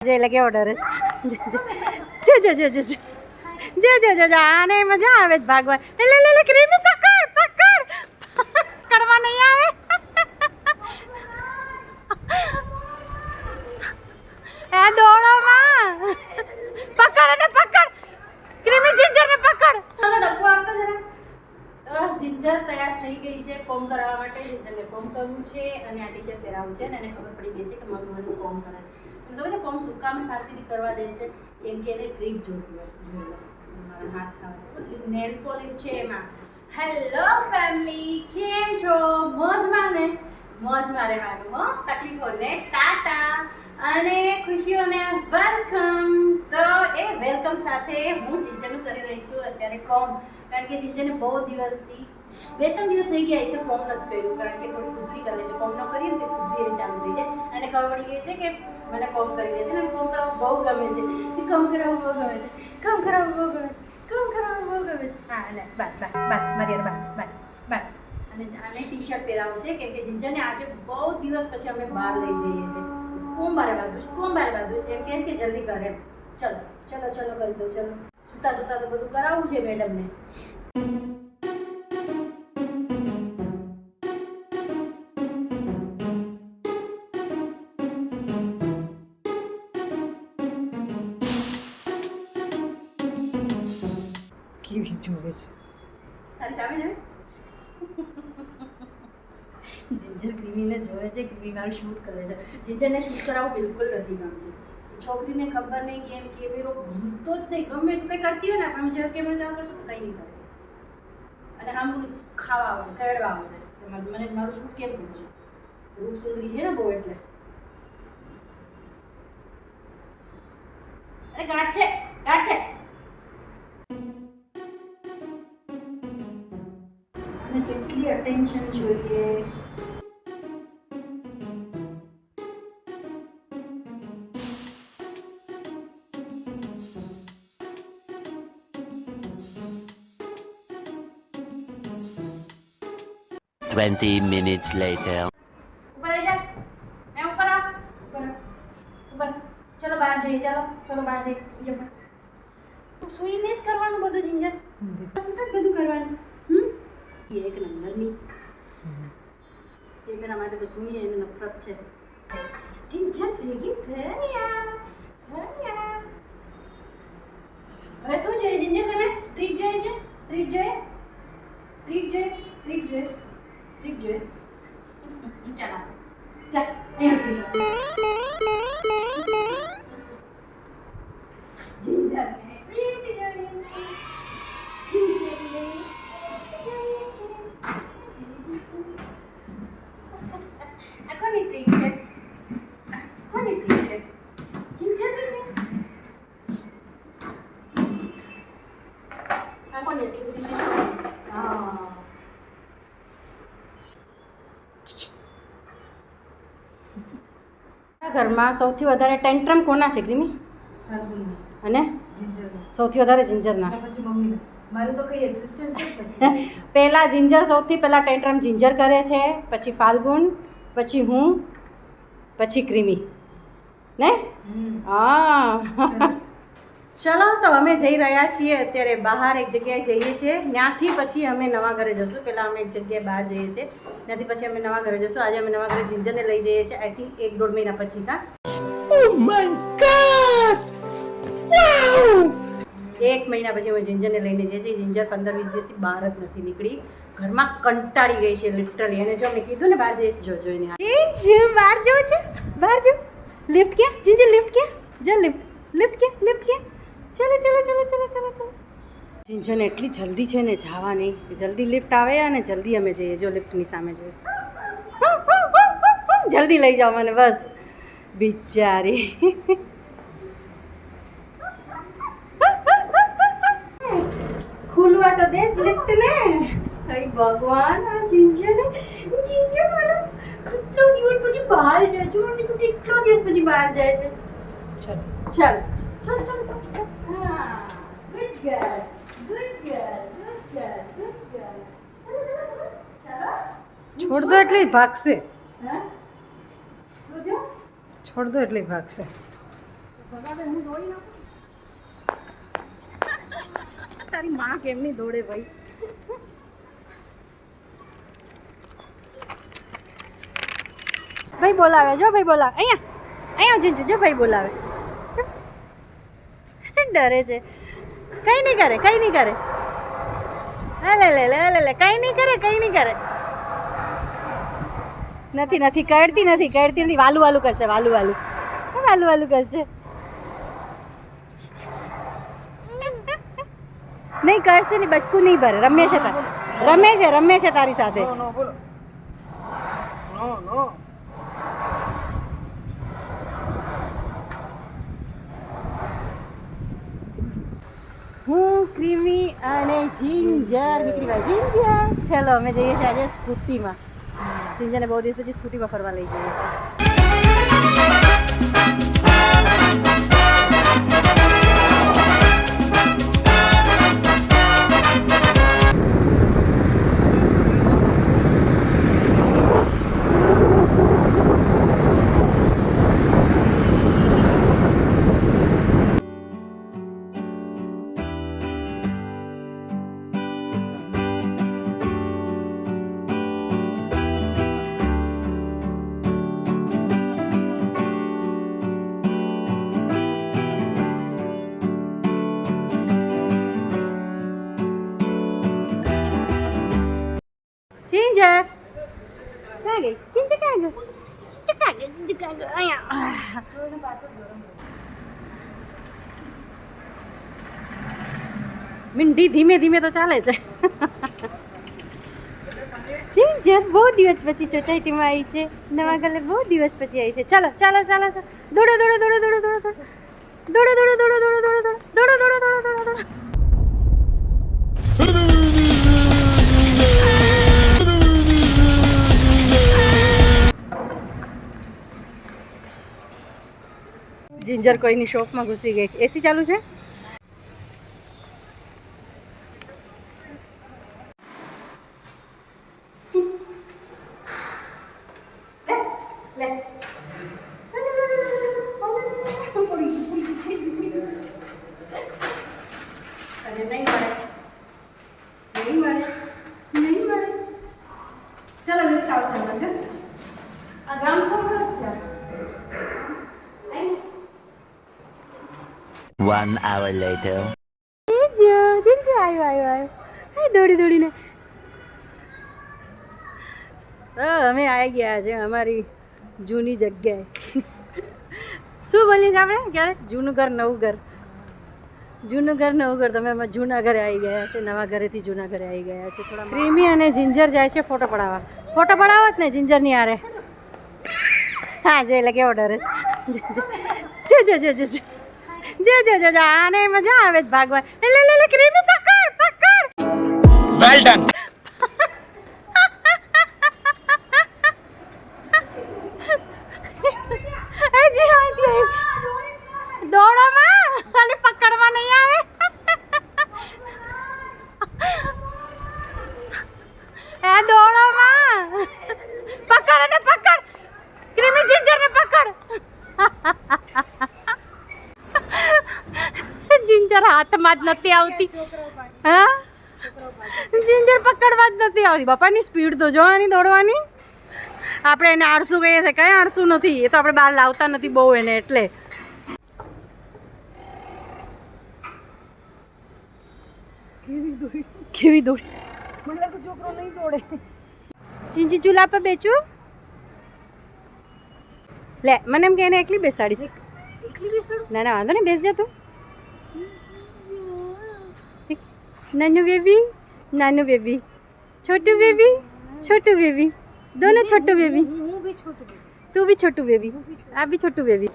જો એટલે કેવો ડરે છે જો જો જો જો જો જો જો જો આને મજા આવે જ ભાગવા. લે લે લે ક્રીમી પકડ પકડ કરવા નહીં આવે. એ દોડો માં પકડ અને પકડ ક્રીમી જિંજર ને પકડ. ચાલો ડબ્બો આપતો જરા. જિંજર તૈયાર થઈ ગઈ છે કોમ કરાવવા માટે. જિંજરને કોમ કરવું છે અને આ ટી-શર્ટ પહેરાવવું છે અને એને ખબર પડી ગઈ છે કે મમ્મી મને કોમ કરે છે. ખબર છે કોમ સુકામાં શાંતિથી કરવા દે છે કેમ કે એને ટ્રીપ જોતી હોય. જોઈ લો મારા હાથ ખાવા છે નેલ પોલિશ છે એમાં. હેલો ફેમિલી, કેમ છો? મોજમાં ને? મોજમાં રહેવાનું હો, તકલીફોને ટાટા અને ખુશીઓને વેલકમ. તો એ વેલકમ સાથે હું જિંજરનું કરી રહી છું અત્યારે કોમ, કારણ કે જિંજરને બહુ દિવસથી 2-3 દિવસ થઈ ગયા છે કોમ નથી કર્યું, કારણ કે થોડી ખુજલી કરે છે. કોમ ન કરીએ ને તો ખુજલી એની ચાલુ થઈ જાય અને ખબર પડી ગઈ છે કે મને કોમ કરી દે છે ને કોમ કરાવવું બહુ ગમે છે. કોમ કરાવવું બહુ ગમે છે, કોમ કરાવવું બહુ ગમે છે, કોમ કરાવવું બહુ ગમે છે. હા એટલે બાય મારી બાય. અને આને ટી-શર્ટ પહેરાવું છે કેમ કે જિંજરને આજે બહુ દિવસ પછી અમે બહાર લઈ જઈએ છીએ. કોમ બારે બાજુ એમ કહે છે કે જલ્દી કરે એમ. ચલો કરી દો. ચલો સુતા તો બધું કરાવવું છે મેડમને. કેવી જોવે છે તારી સામે જોઈશ. જિંજર ક્રીમીને જોવે છે. ક્રીમી મારું શૂટ કરે છે. જિંજરને શૂટ કરાવવું બિલકુલ નથી ગમતું. છોકરીને ખબર નહીં કેમ કેમેરો ગમતો જ નહીં. ગમે એટલું કંઈ કરતી હોય ને આપણે જે કેમેરો ચાલુ કરશું તો કંઈ નહીં કરે અને આમ ખાવા આવશે, કરડવા આવશે કે મને મારું શૂટ કેમ કર્યું છે. રૂપ સુધરી છે ને બહુ એટલે. અરે ગાંઠ છે. અને કેટલી અટેન્શન જોઈએ. Twenty minutes later. ઉપર લઈ જા. એ ઉપર આવ. ઉપર. ચલો બહાર જઈએ. ચલો બહાર જઈએ. બીજે પર. તું સુઈને જ કરવાનું બધું જિંજર. સુતા જ બધું કરવાનું. એક નંબરની. કેમેરા માટે તો સુઈએ એને નફરત છે. જિંજર થઈ ગઈ થયા. હવે શું જોઈએ જિંજર તને? ટ્રીટ જોઈએ છે? ટ્રીટ જોઈએ. ચાલ જિંજરને ટ્રીટ જોઈએ છે. આ કોની ટ્રીટ છે? જિંજરની છે. આ કોની એટલી બધી છે? હા. ઘરમાં સૌથી વધારે ટેન્ટ્રમ કોના છે ક્રીમી? અને સૌથી વધારે જિંજરના. પછી મમ્મીને. મારે તો કઈ એક્ઝિસ્ટન્સ જ નથી. પહેલા જિંજર સૌથી પહેલા ટેન્ટ્રમ જિંજર કરે છે, પછી ફાલ્ગુન, પછી હું, પછી ક્રીમી ને. હા ચલો તો અમે જઈ રહ્યા છીએ અત્યારે બહાર એક જગ્યાએ જઈએ છીએ. ત્યાંથી પછી અમે નવા ઘરે જઈશું. પહેલાં અમે એક જગ્યાએ બહાર જઈએ છીએ, ત્યાંથી પછી અમે નવા ઘરે જઈશું. આજે અમે નવા ઘરે જિંજરને લઈ જઈએ છીએ. આઈ થિંક 1-1.5 મહિના પછી. કા Oh my God! Wow! 1 મહિના પછી અમે જિંજરને લઈને જઈએ છીએ. જિંજર 15-20 દિવસથી બહાર જ નથી નીકળી. ઘરમાં કંટાળી ગઈ છે લિટરલી. એને જો મેં કીધું ને બહાર જઈશ જોઈને બહાર જવું છે. બહાર જો લિફ્ટ ક્યાં? જિંજર લિફ્ટ ક્યાં? જો લિફ્ટ ક્યાં? ચલો. જિંજરને એટલી જલ્દી છે ને જવાની. જલ્દી લિફ્ટ આવે અને જલ્દી અમે જઈએ. જો લિફ્ટની સામે જોઈએ જલ્દી લઈ જાઓ મને બસ. બિચારી ખુલવા તો દે લિફ્ટ ને. હે ભગવાન, આ જિંજર મારો કેટલો દિવસ પછી બહાર જાય છે. મને કેટલો દિવસ પછી બહાર જાય છે. ચાલ હા ગુડ ગર્લ. છોડ દો એટલે ભાગશે. હા શું થયું? છોડ દો એટલે ભાગશે. આપે હું દોડી નાખું. તારી માં કેમ નહીં દોડે ભાઈ? ભાઈ બોલાવે, જો ભાઈ બોલાવે. અહીંયા જીજુ, જો ભાઈ બોલાવે. ડરે છે. કઈ નહીં કરે, કઈ નહીં કરે. લે કઈ નહીં કરે, કઈ નહીં કરે. નથી કરતી નથી. વાલું કરશે, વાલું કરશે. નહીં કરશે નહીં, બચકું નહીં ભરે. રમે છે તારી સાથે. હું ક્રીમી અને જિંજર નીકળી જિંજર. ચલો અમે જઈએ છીએ આજે સ્કૂટીમાં. જિંજરને બહુ દિવસ પછી સ્કૂટીમાં ફરવા લઈ જઈએ છીએ. Ginger! ક્યાં ગઈ? Ginger ક્યાં ગઈ? અહીંયા. મિંડી ધીમે ધીમે તો ચાલે છે. Ginger બહુ દિવસ પછી સોસાયટીમાં આવી છે. નવા ગલે બહુ દિવસ પછી આવી છે. ચાલો દોડો. જિંજર કોઈની શોપમાં ઘૂસી ગઈ. એસી ચાલુ છે. ચલો લિફ્ટ આવશે સમજો. આ ગ્રાઉન્ડ ફ્લોર છે. 1 hour later. જીજુ આવ્યો. દોડીને અમે આવી ગયા છે અમારી જૂની જગ્યાએ. શું બોલીએ છીએ આપણે ક્યારેક? જૂનું ઘર નવું ઘર. તમે અમે જૂના ઘરે આવી ગયા છે. નવા ઘરેથી જૂના ઘરે આવી ગયા છે. થોડા ક્રીમી અને જિંજર જાય છે ફોટો પડાવવા જ ને જિંજરની હારે. હા જો એટલે કેવો ડરે છે. જો આને મજા આવે ભાગવા. લે ક્રીમી પકડ. Well done. દોડોમાં ખાલી પકડવા નહીં આવે. દોડોમાં પકડ ક્રીમી જિંજરને પકડ. જિંજર હાથમાં જ નથી આવતી. હા જિંજર પકડવા જ નથી આવતી. બાપાની સ્પીડ તો જોવાની દોડવાની. આપણે એને આળસુ કહીએ છીએ. કઈ આળસુ નથી. એ તો આપણે બહાર લાવતા નથી બહુ એને એટલે. કેવી દોડી. મને લાગે છોકરો નહીં દોડે. ચીંજી ચૂલા પર બેચું. લે મને એમ કે એને એકલી બેસાડીશ. એકલી બેસાડું? ના વાંધો નહીં, બેસજે તું. નાનું બેબી, છોટું બેબી, दोनों छोटू बेबी. હું બી છોટું બેબી. तू भी छोटू बेबी. आप भी छोटू बेबी.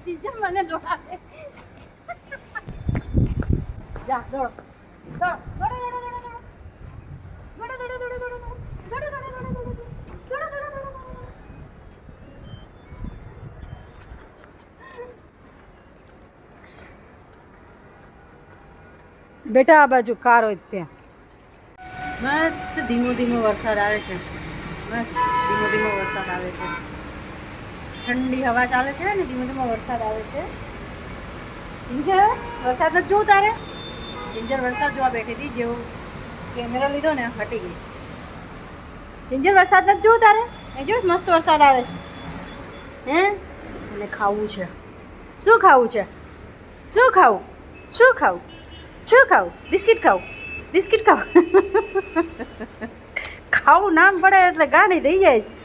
जीजा મને દોડાવે. જા દોડો. બેટા આ બાજુ કાર હોય ત્યાં. મસ્ત ધીમો વરસાદ આવે છે. ઠંડી હવા ચાલે છે ને ધીમે ધીમે વરસાદ આવે છે. જિંજર વરસાદ નથી જોવું તારે? જિંજર વરસાદ જોવા બેઠી હતી, જેવું કેમેરા લીધો ને હટી ગઈ. જિંજર વરસાદ નથી જોવું તારે? એ જો મસ્ત વરસાદ આવે છે. હે અને ખાવું છે. શું ખાવું છે? શું ખાવું? શું ખાવું? શું ખાવું? બિસ્કિટ ખાવું? બિસ્કિટ ખાવું? ખાવું નામ પડે એટલે ગાંડી થઈ જાય છે.